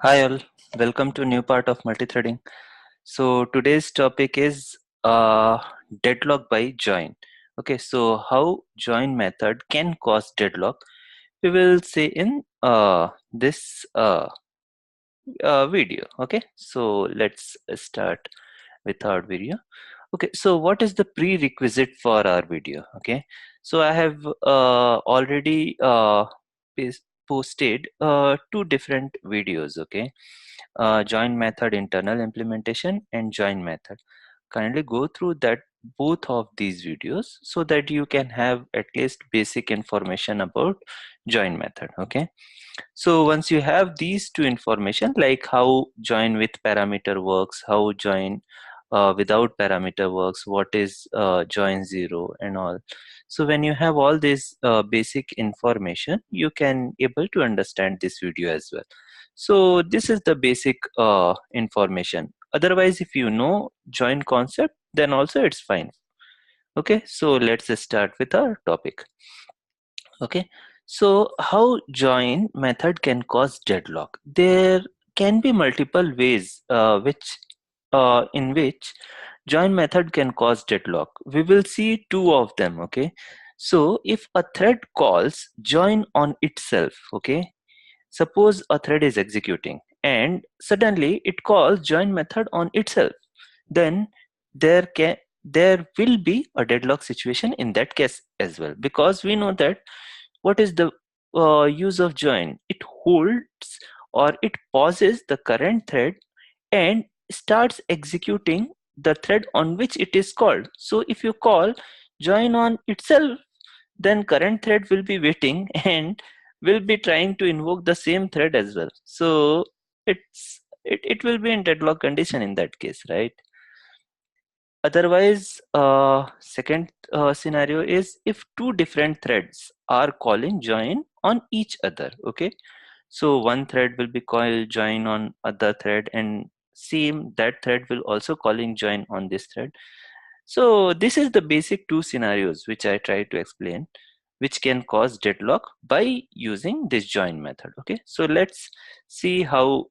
Hi all, welcome to a new part of multithreading. So today's topic is deadlock by join. Okay, so how join method can cause deadlock, we will see in this video. Okay, so let's start with our video. Okay, so what is the prerequisite for our video? Okay, so I have already posted two different videos. Okay, join method internal implementation and join method. Kindly go through that both of these videos so that you can have at least basic information about join method. Okay, so once you have these two information, like how join with parameter works, how join without parameter works, what is join zero and all. So when you have all this basic information, you can able to understand this video as well. So this is the basic information. Otherwise, if you know join concept, then also it's fine. Okay, so let's start with our topic. Okay, so how join method can cause deadlock? There can be multiple ways in which join method can cause deadlock. We will see two of them. Okay, so if a thread calls join on itself, okay, suppose a thread is executing and suddenly it calls join method on itself, then there will be a deadlock situation in that case as well, because we know that what is the use of join? It holds or it pauses the current thread and starts executing the thread on which it is called. So if you call join on itself, then current thread will be waiting and will be trying to invoke the same thread as well. So it will be in deadlock condition in that case, right? Otherwise, second scenario is if two different threads are calling join on each other. Okay, so one thread will be called join on other thread, and same that thread will also calling join on this thread. So this is the basic two scenarios which I try to explain, which can cause deadlock by using this join method. Okay, so let's see how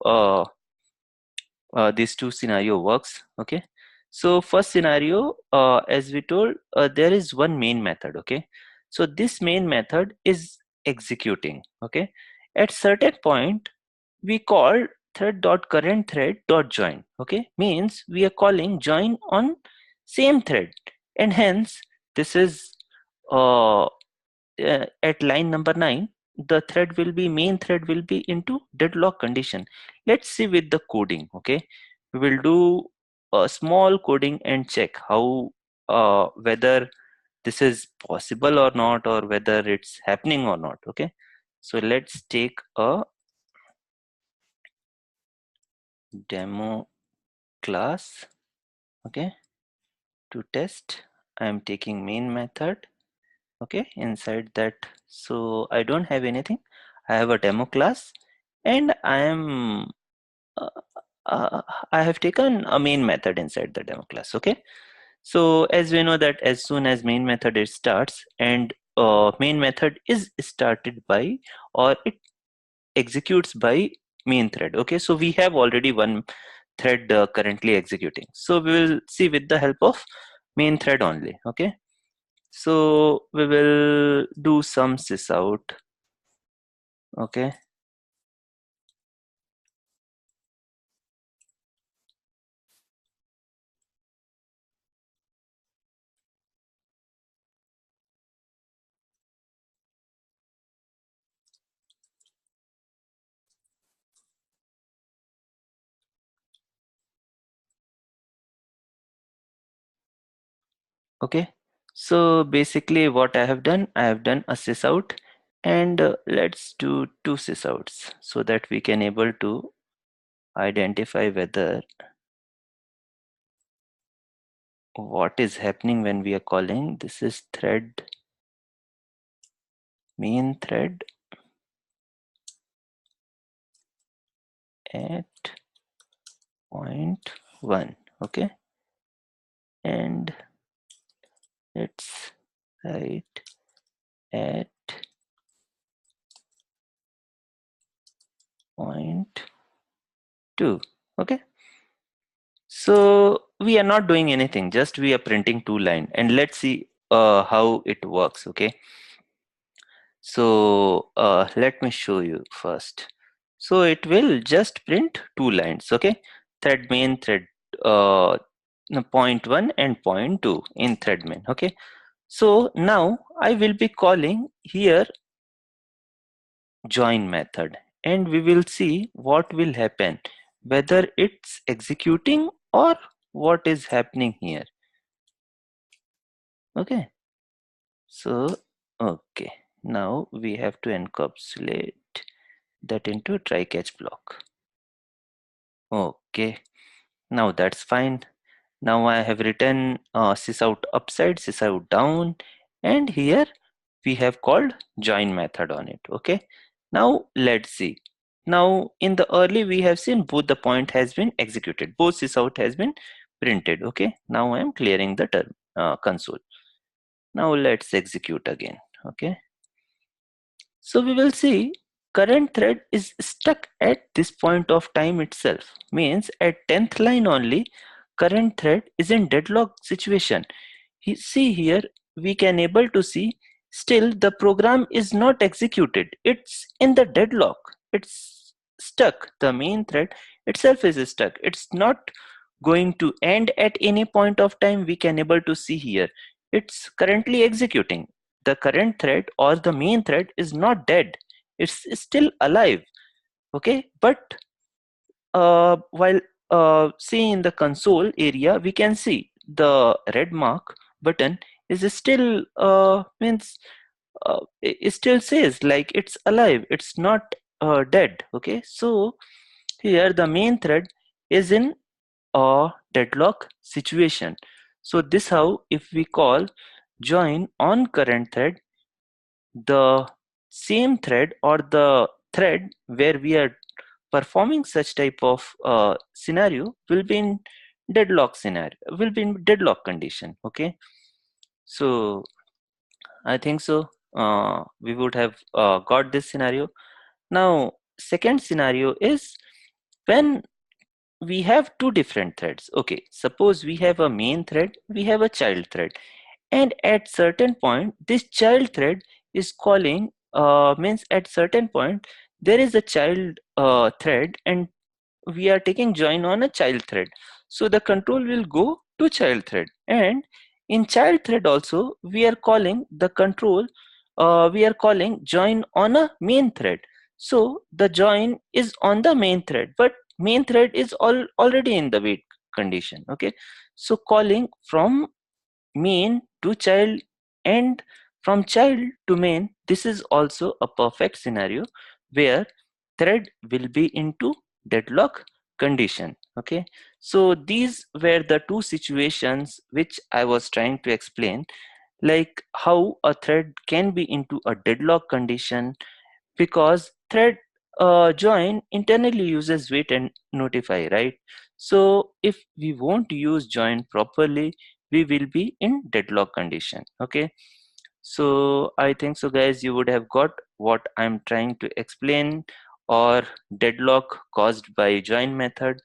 these two scenario works. Okay, so first scenario, as we told, there is one main method. Okay, so this main method is executing. Okay, at certain point we call thread dot current thread dot join. Okay, means we are calling join on same thread, and hence this is uh, at line number 9, the thread will be main thread will be into deadlock condition. Let's see with the coding. Okay, we will do a small coding and check how whether this is possible or not, or whether it's happening or not. Okay, so let's take a demo class. Okay, to test, I am taking main method. Okay, inside that, so I don't have anything, I have a demo class, and I am uh, I have taken a main method inside the demo class. Okay, so as we know that as soon as main method it starts, and main method is started by, or it executes by main thread. Okay, so we have already one thread currently executing, so we will see with the help of main thread only. Okay, so we will do some sys out. Okay, okay, so basically what I have done, I have done a sys out, and let's do two sys outs so that we can able to identify whether what is happening when we are calling. This is thread main thread at point 1. Okay, and let's write at point 2. Okay, so we are not doing anything, just we are printing 2 line, and let's see how it works. Okay, so let me show you first. So it will just print 2 lines. Okay, thread main, thread point 1 and point 2 in thread main. Okay, so now I will be calling here join method, and we will see what will happen, whether it's executing or what is happening here. Okay, so okay, now we have to encapsulate that into a try catch block. Okay, now that's fine. Now I have written sysout upside, sysout down, and here we have called join method on it. Okay, now let's see. Now in the early we have seen both the point has been executed, both sysout has been printed. Okay, now I am clearing the console. Now let's execute again. Okay, so we will see current thread is stuck at this point of time itself, means at 10th line only current thread is in deadlock situation. See here, we can able to see still the program is not executed. It's in the deadlock. It's stuck. The main thread itself is stuck. It's not going to end at any point of time. We can able to see here. It's currently executing. The current thread or the main thread is not dead. It's still alive. Okay, but while seeing in the console area, we can see the red mark button is still means it still says like it's alive, it's not dead. Okay, so here the main thread is in a deadlock situation. So this how if we call join on current thread, the same thread or the thread where we are performing such type of scenario will be in deadlock scenario, will be in deadlock condition. Okay, so I think so we would have got this scenario. Now second scenario is when we have two different threads. Okay, suppose we have a main thread, we have a child thread, and at certain point this child thread is calling means at certain point there is a child thread, and we are taking join on a child thread. So the control will go to child thread, and in child thread also we are calling the control, we are calling join on a main thread. So the join is on the main thread, but main thread is already in the wait condition. Okay, so calling from main to child and from child to main, this is also a perfect scenario where thread will be into deadlock condition. Okay, so these were the two situations which I was trying to explain, like how a thread can be into a deadlock condition, because thread join internally uses wait and notify, right? So if we won't use join properly, we will be in deadlock condition. Okay, so I think so guys, you would have got what I'm trying to explain, or deadlock caused by join method.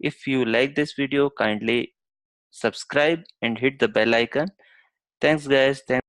If you like this video, kindly subscribe and hit the bell icon. Thanks guys. Thanks.